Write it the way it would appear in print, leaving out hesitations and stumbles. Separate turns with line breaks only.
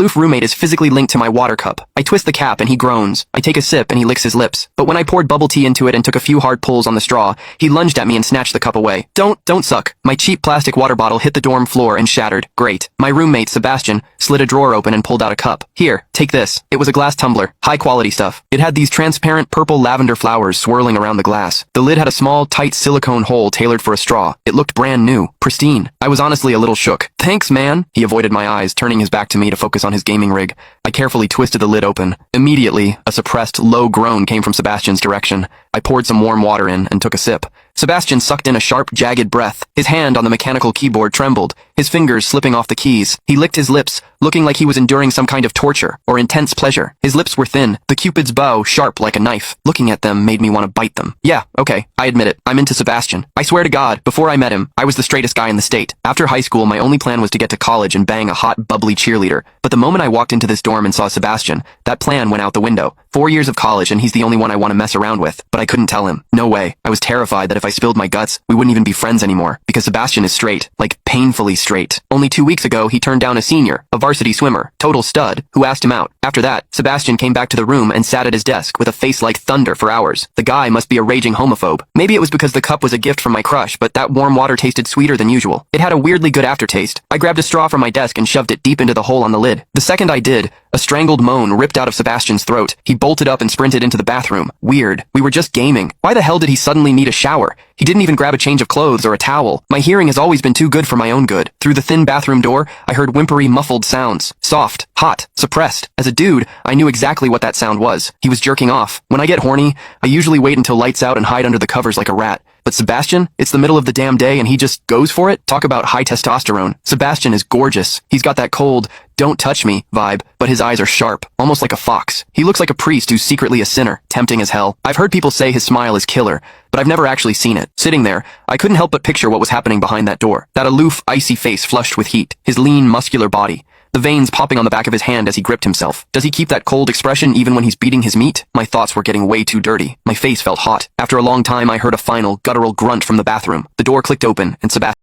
aloof roommate is physically linked to my water cup. I twist the cap and he groans. I take a sip and he licks his lips. But when I poured bubble tea into it and took a few hard pulls on the straw, he lunged at me and snatched the cup away. Don't suck. My cheap plastic water bottle hit the dorm floor and shattered. Great. My roommate, Sebastian, slid a drawer open and pulled out a cup. Here, take this. It was a glass tumbler. High quality stuff. It had these transparent purple lavender flowers swirling around the glass. The lid had a small, tight silicone hole tailored for a straw. It looked brand new. Pristine. I was honestly a little shook. Thanks, man. He avoided my eyes, turning his back to me to focus on his gaming rig. I carefully twisted the lid open. Immediately, a suppressed, low groan came from Sebastian's direction. I poured some warm water in and took a sip. Sebastian sucked in a sharp, jagged breath. His hand on the mechanical keyboard trembled, his fingers slipping off the keys. He licked his lips, looking like he was enduring some kind of torture or intense pleasure. His lips were thin, the Cupid's bow sharp like a knife. Looking at them made me want to bite them. Yeah, okay, I admit it. I'm into Sebastian. I swear to God, before I met him, I was the straightest guy in the state. After high school, my only plan was to get to college and bang a hot, bubbly cheerleader. But the moment I walked into this dorm and saw Sebastian, that plan went out the window. 4 years of college and he's the only one I want to mess around with. But I couldn't tell him. No way. I was terrified that if I spilled my guts, we wouldn't even be friends anymore. Because Sebastian is straight. Like, painfully straight. Only 2 weeks ago, he turned down a senior, a varsity swimmer, total stud, who asked him out. After that, Sebastian came back to the room and sat at his desk with a face like thunder for hours. The guy must be a raging homophobe. Maybe it was because the cup was a gift from my crush, but that warm water tasted sweeter than usual. It had a weirdly good aftertaste. I grabbed a straw from my desk and shoved it deep into the hole on the lid. The second I did, a strangled moan ripped out of Sebastian's throat. He bolted up and sprinted into the bathroom. Weird. We were just gaming. Why the hell did he suddenly need a shower? He didn't even grab a change of clothes or a towel. My hearing has always been too good for my own good. Through the thin bathroom door, I heard whimpery, muffled sounds. Soft, hot, suppressed. As a dude, I knew exactly what that sound was. He was jerking off. When I get horny, I usually wait until lights out and hide under the covers like a rat. But Sebastian, it's the middle of the damn day and he just goes for it? Talk about high testosterone. Sebastian is gorgeous. He's got that cold, don't touch me vibe, but his eyes are sharp, almost like a fox. He looks like a priest who's secretly a sinner, tempting as hell. I've heard people say his smile is killer, but I've never actually seen it. Sitting there, I couldn't help but picture what was happening behind that door. That aloof, icy face flushed with heat, his lean, muscular body. The veins popping on the back of his hand as he gripped himself. Does he keep that cold expression even when he's beating his meat? My thoughts were getting way too dirty. My face felt hot. After a long time, I heard a final, guttural grunt from the bathroom. The door clicked open, and Sebastian